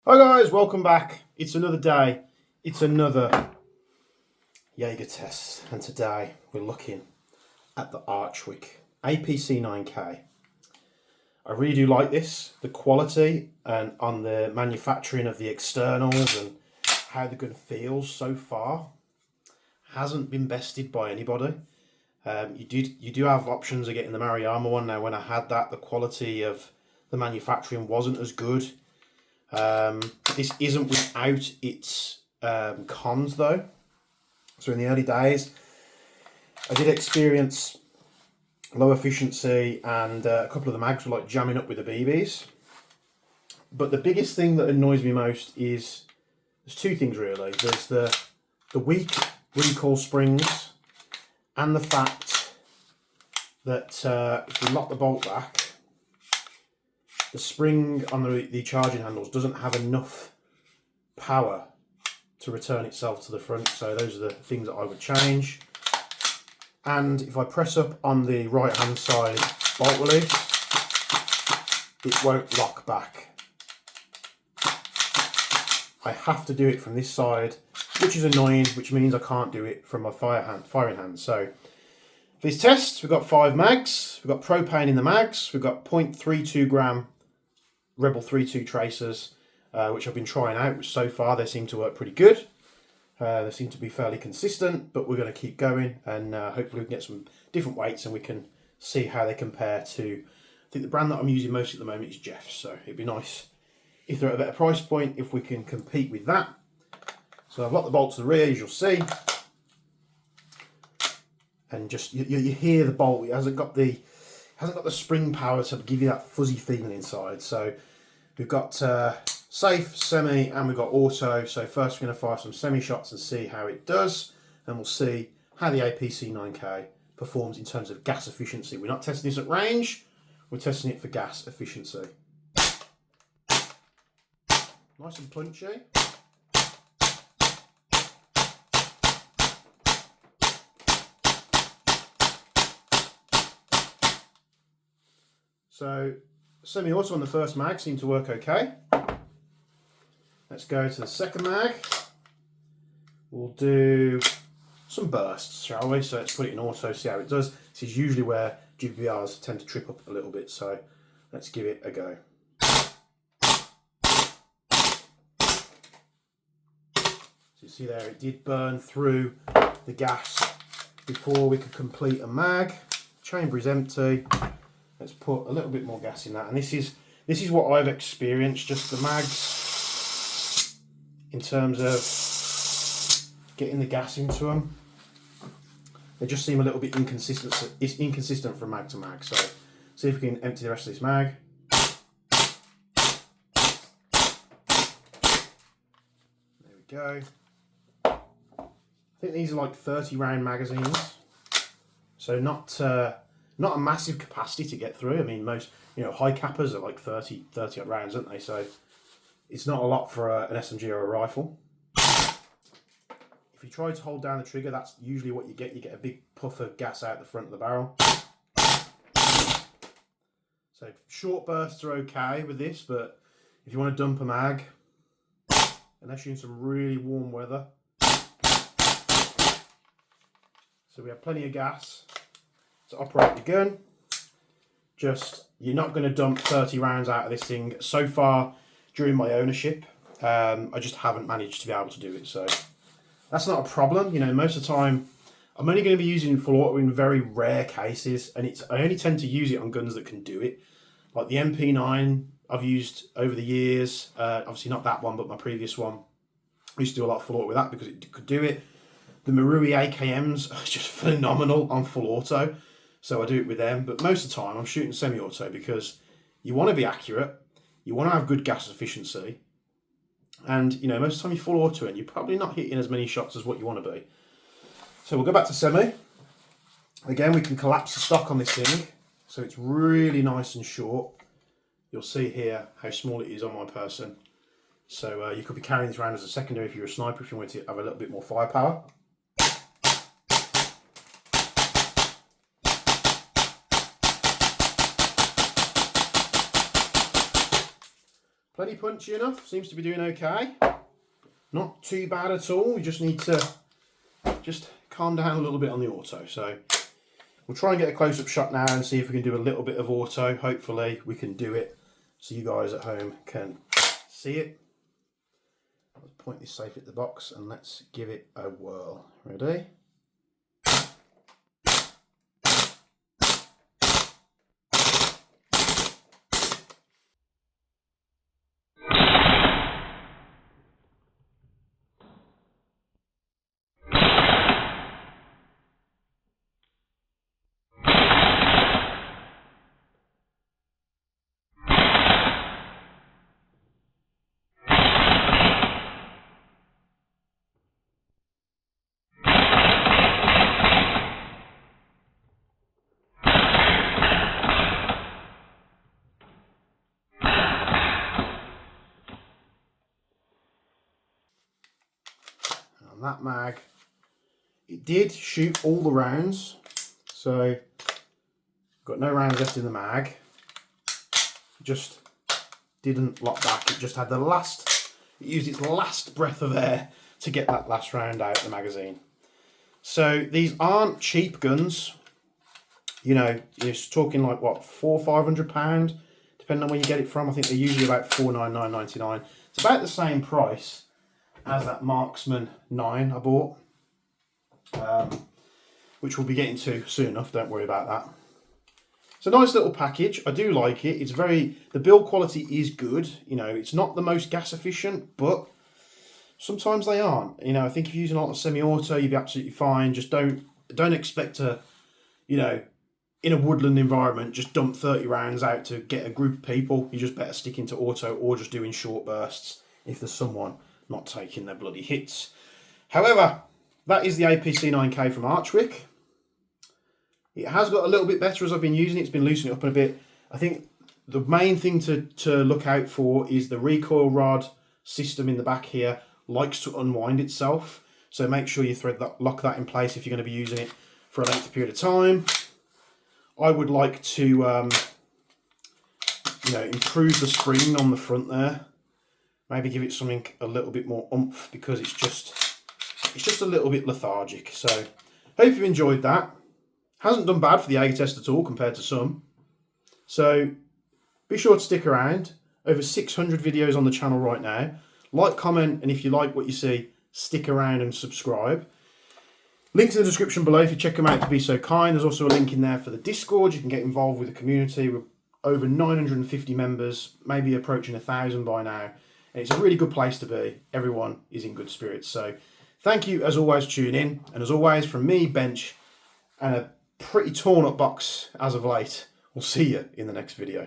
Hi guys, welcome back. It's another day. It's another Jaeger test, and today we're looking at the Archwick APC9K. I really do like this. The quality and on the manufacturing of the externals and how the gun feels so far hasn't been bested by anybody. You do have options of getting the Maruyama one. Now, when I had that, the quality of the manufacturing wasn't as good. This isn't without its cons though. So in the early days, I did experience low efficiency, and a couple of the mags were like jamming up with the BBs. But the biggest thing that annoys me most is there's two things really. There's the weak recoil springs, and the fact that if you lock the bolt back, the spring on the charging handles doesn't have enough power to return itself to the front. So those are the things that I would change. And if I press up on the right hand side bolt release, it won't lock back. I have to do it from this side, which is annoying, which means I can't do it from my firing hand. So for this test, we've got 5 mags. We've got propane in the mags. We've got 0.32 gram Rebel 3.2 tracers, which I've been trying out, which so far they seem to work pretty good. They seem to be fairly consistent, but we're going to keep going, and hopefully we can get some different weights and we can see how they compare to, I think the brand that I'm using most at the moment is Jeff's, so it'd be nice if they're at a better price point, if we can compete with that. So I've locked the bolt to the rear, as you'll see, and just you hear the bolt. It hasn't got the spring power to give you that fuzzy feeling inside. So we've got safe, semi, and we've got auto. So first we're going to fire some semi shots and see how it does, and we'll see how the APC9K performs in terms of gas efficiency. We're not testing this at range, we're testing it for gas efficiency. Nice and punchy. So semi-auto on the first mag seemed to work okay. Let's go to the second mag. We'll do some bursts, shall we? So let's put it in auto, see how it does. This is usually where GBBRs tend to trip up a little bit, so let's give it a go. So you see there, it did burn through the gas before we could complete a mag. Chamber is empty. Let's put a little bit more gas in that, and this is what I've experienced. Just the mags, in terms of getting the gas into them, they just seem a little bit inconsistent. It's inconsistent from mag to mag. So see if we can empty the rest of this mag. There we go. I think these are like 30 round magazines, so not a massive capacity to get through. I mean, most, high cappers are like 30 odd rounds, aren't they? So it's not a lot for an SMG or a rifle. If you try to hold down the trigger, that's usually what you get. You get a big puff of gas out the front of the barrel. So short bursts are okay with this, but if you want to dump a mag, unless you're in some really warm weather. So we have plenty of gas to operate the gun. Just, you're not going to dump 30 rounds out of this thing. So far during my ownership, I just haven't managed to be able to do it. So that's not a problem. Most of the time I'm only going to be using full auto in very rare cases, and I only tend to use it on guns that can do it. Like the MP9 I've used over the years, obviously not that one, but my previous one. I used to do a lot of full auto with that because it could do it. The Marui AKMs are just phenomenal on full auto, so I do it with them. But most of the time I'm shooting semi-auto because you want to be accurate, you want to have good gas efficiency, and most of the time you full auto and you're probably not hitting as many shots as what you want to be. So we'll go back to semi. Again, we can collapse the stock on this thing, so it's really nice and short. You'll see here how small it is on my person. So you could be carrying this around as a secondary if you're a sniper, if you want to have a little bit more firepower. plenty punchy enough, seems to be doing okay. Not too bad at all, we just need to just calm down a little bit on the auto. So we'll try and get a close-up shot now and see if we can do a little bit of auto. Hopefully we can do it so you guys at home can see it. Let's point this safe at the box and let's give it a whirl. Ready? And that mag, it did shoot all the rounds, so got no rounds left in the mag. Just didn't lock back. It just had the last, it used its last breath of air to get that last round out of the magazine. So these aren't cheap guns. You know, you're talking like what, £400-500, depending on where you get it from. I think they're usually about £499.99. It's about the same price as that Marksman 9 I bought, which we'll be getting to soon enough. Don't worry about that. It's a nice little package. I do like it. It's very, the build quality is good. You know, it's not the most gas efficient, but sometimes they aren't. You know, I think if you're using a lot of semi-auto, you'd be absolutely fine. Just don't expect to, you know, in a woodland environment, just dump 30 rounds out to get a group of people. You just better stick into auto or just doing short bursts if there's someone not taking their bloody hits. However, that is the APC9K from Archwick. It has got a little bit better as I've been using it. It's been loosening up a bit. I think the main thing to look out for is the recoil rod system in the back here likes to unwind itself. So make sure you lock that in place if you're going to be using it for a lengthy period of time. I would like to you know, improve the spring on the front there. Maybe give it something a little bit more oomph because it's just a little bit lethargic. So hope you've enjoyed that. Hasn't done bad for the Jaeger test at all compared to some. So be sure to stick around. Over 600 videos on the channel right now. Like, comment, and if you like what you see, stick around and subscribe. Links in the description below if you check them out to be so kind. There's also a link in there for the Discord. You can get involved with the community. We're over 950 members, maybe approaching 1,000 by now. And it's a really good place to be. Everyone is in good spirits. So thank you as always for tuning in. And as always from me, Bench, and a pretty torn up box as of late. We'll see you in the next video.